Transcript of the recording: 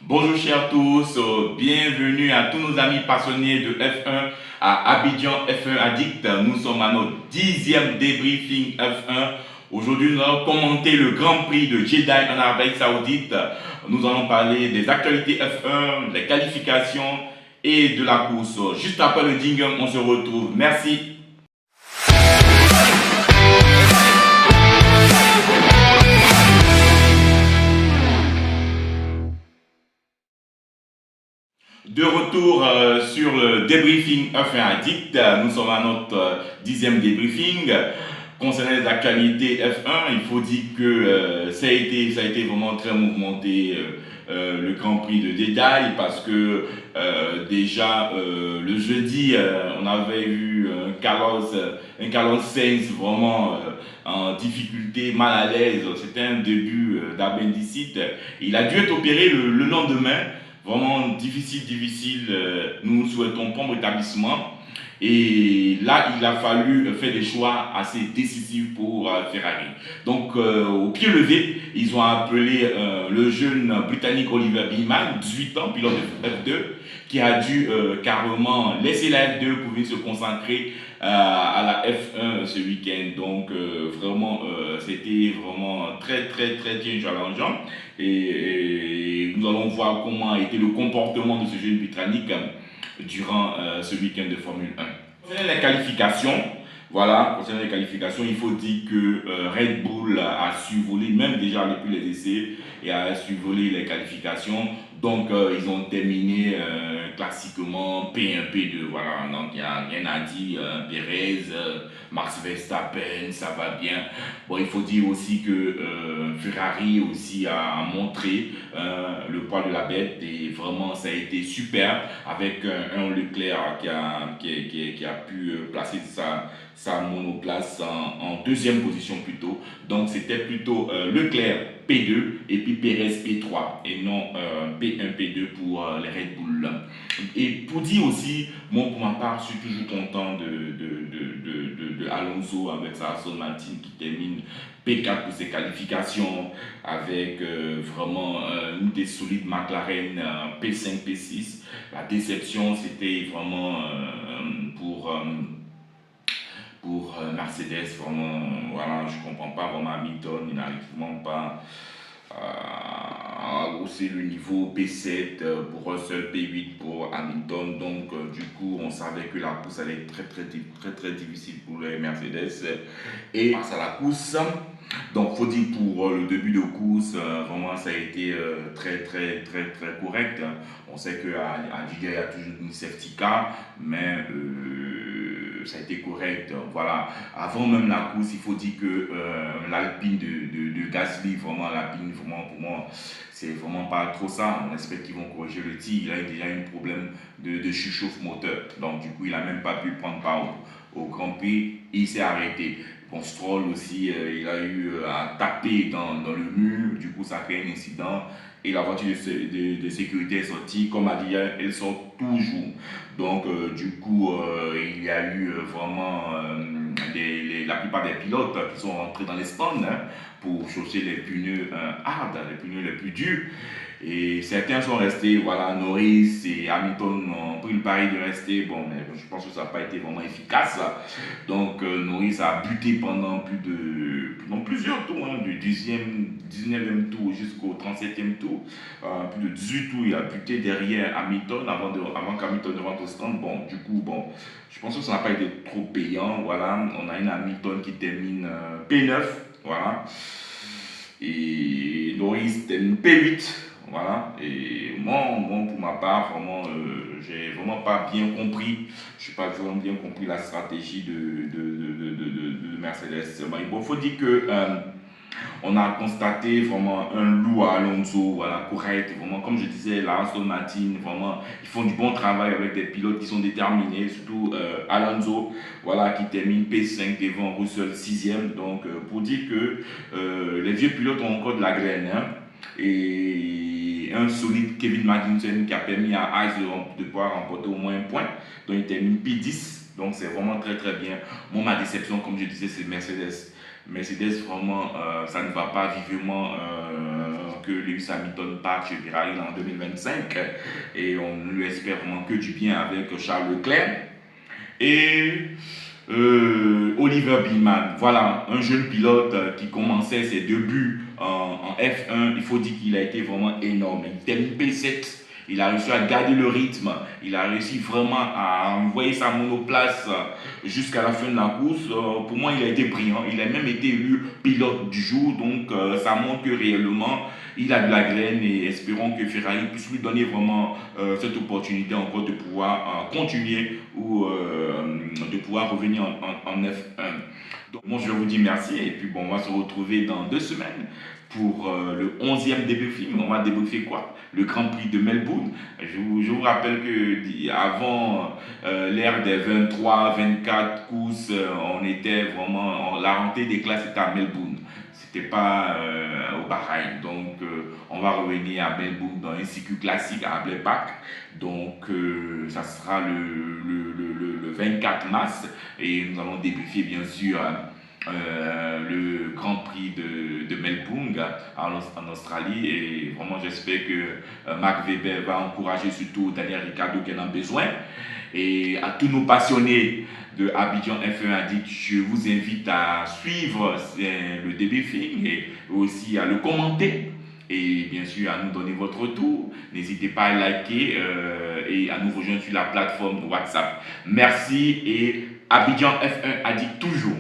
Bonjour chers tous, bienvenue à tous nos amis passionnés de F1 à Abidjan F1 Addict. Nous sommes à notre 10e débriefing F1. Aujourd'hui, nous allons commenter le Grand Prix de Jeddah en Arabie Saoudite. Nous allons parler des actualités F1, des qualifications et de la course. Juste après le jingle, on se retrouve. Merci. De retour sur le débriefing F1 Addict, nous sommes à notre 10e débriefing. Concernant les actualités F1, il faut dire que ça a été vraiment très mouvementé le Grand Prix de détail parce que déjà le jeudi, on avait eu un Carlos Sainz vraiment en difficulté, mal à l'aise. C'était un début d'appendicite. Il a dû être opéré le lendemain. Vraiment difficile, difficile. Nous souhaitons prompt rétablissement. Et là, il a fallu faire des choix assez décisifs pour Ferrari. Donc, au pied levé, ils ont appelé le jeune Britannique Oliver Beeman, 18 ans, pilote de F2, qui a dû carrément laisser la F2 pour venir se concentrer à la F1 ce week-end. Donc, vraiment, c'était vraiment très, très, très challengeant. Et nous allons voir comment a été le comportement de ce jeune Britannique durant ce week-end de Formule 1. Concernant les qualifications, voilà, concernant les qualifications, il faut dire que Red Bull a su voler, même déjà depuis les essais, et a su voler les qualifications. Donc, ils ont terminé classiquement P1, P2. Voilà, donc il n'y a rien à dire. Perez, Max Verstappen, ça va bien. Bon, il faut dire aussi que Ferrari aussi a montré le poids de la bête et vraiment ça a été super avec un Leclerc qui a pu placer sa monoplace en deuxième position plutôt. Donc c'était plutôt Leclerc P2 et puis Perez P3 et non P1, P2 pour les Red Bull. Et pour dire aussi, moi pour ma part, je suis toujours content de Alonso avec sa Aston Martin qui termine P4 pour ses qualifications avec vraiment une des solides McLaren P5, P6. La déception, c'était vraiment pour Mercedes. Vraiment, voilà, je ne comprends pas vraiment Hamilton, il n'arrive vraiment pas à hausser le niveau P7 pour Russell, P8 pour Hamilton. Donc, du coup, on savait que la course allait être très difficile pour les Mercedes. Et face à la course, donc, faut dire pour le début de course, vraiment, ça a été très correct. On sait qu'à Jeddah, il y a toujours une safety car, mais ça a été correct. Voilà. Avant même la course, il faut dire que l'Alpine de Gasly, vraiment, l'Alpine, vraiment, pour moi, c'est vraiment pas trop ça. On espère qu'ils vont corriger le tir. Il a déjà eu un problème de surchauffe moteur. Donc, du coup, il n'a même pas pu prendre part au Grand Prix. Il s'est arrêté. Bon, Stroll aussi, il a eu à taper dans le mur, du coup ça a créé un incident et la voiture de sécurité est sortie. Comme a dit, elle sort toujours. Donc, du coup, il y a eu vraiment la plupart des pilotes qui sont rentrés dans les stands pour chausser les pneus hard, les pneus les plus durs. Et certains sont restés, voilà, Norris et Hamilton ont pris le pari de rester. Bon, mais je pense que ça n'a pas été vraiment efficace. Donc, Norris a buté pendant plusieurs tours, hein, du 19e tour jusqu'au 37e tour. Plus de 18 tours, il a buté derrière Hamilton avant qu'Hamilton ne rentre au stand. Bon, du coup, bon, je pense que ça n'a pas été trop payant. Voilà, on a une Hamilton qui termine P9. Voilà. Et Norris termine P8. Voilà. Et moi, pour ma part, vraiment, j'ai vraiment pas bien compris. Je n'ai pas vraiment bien compris la stratégie de Mercedes. Il faut dire que on a constaté vraiment un loup à Alonso, voilà, correct. Vraiment, comme je disais, la Aston Martin, vraiment, ils font du bon travail avec des pilotes qui sont déterminés, surtout Alonso, voilà, qui termine P5 devant Russell 6e. Donc, pour dire que les vieux pilotes ont encore de la graine. Hein, et un solide Kevin Magnussen qui a permis à Haas de pouvoir remporter au moins un point. Donc, il termine P10. Donc, c'est vraiment très bien. Moi, ma déception, comme je disais, c'est Mercedes. Mercedes, vraiment, ça ne va pas vivement que Lewis Hamilton part chez Ferrari en 2025 et on lui espère vraiment que du bien avec Charles Leclerc. Et Oliver Billman, voilà, un jeune pilote qui commençait ses débuts en F1. Il faut dire qu'il a été vraiment énorme. Il était une P7. Il a réussi à garder le rythme. Il a réussi vraiment à envoyer sa monoplace jusqu'à la fin de la course. Pour moi, il a été brillant. Il a même été élu pilote du jour. Donc, ça montre que réellement, il a de la graine et espérons que Ferrari puisse lui donner vraiment cette opportunité encore de pouvoir continuer ou de pouvoir revenir en F1. Donc, moi, je vous dis merci et puis bon, on va se retrouver dans 2 semaines pour le 11e débriefing. On va débriefer quoi? Le Grand Prix de Melbourne. Je vous rappelle que avant l'ère des 23, 24 courses, on était vraiment, la rentrée des classes était à Melbourne. C'était pas au Bahreïn. Donc, on va revenir à Melbourne dans un circuit classique à Abley Park. Donc, ça sera le 24 mars et nous allons débriefer bien sûr le Grand Prix de Melbourne en Australie et vraiment j'espère que Marc Webber va encourager surtout Daniel Ricciardo qui en a besoin et à tous nos passionnés de Abidjan F1 Addict, je vous invite à suivre le débriefing et aussi à le commenter et bien sûr à nous donner votre retour. N'hésitez pas à liker et à nous rejoindre sur la plateforme WhatsApp. Merci et Abidjan F1 Addict toujours.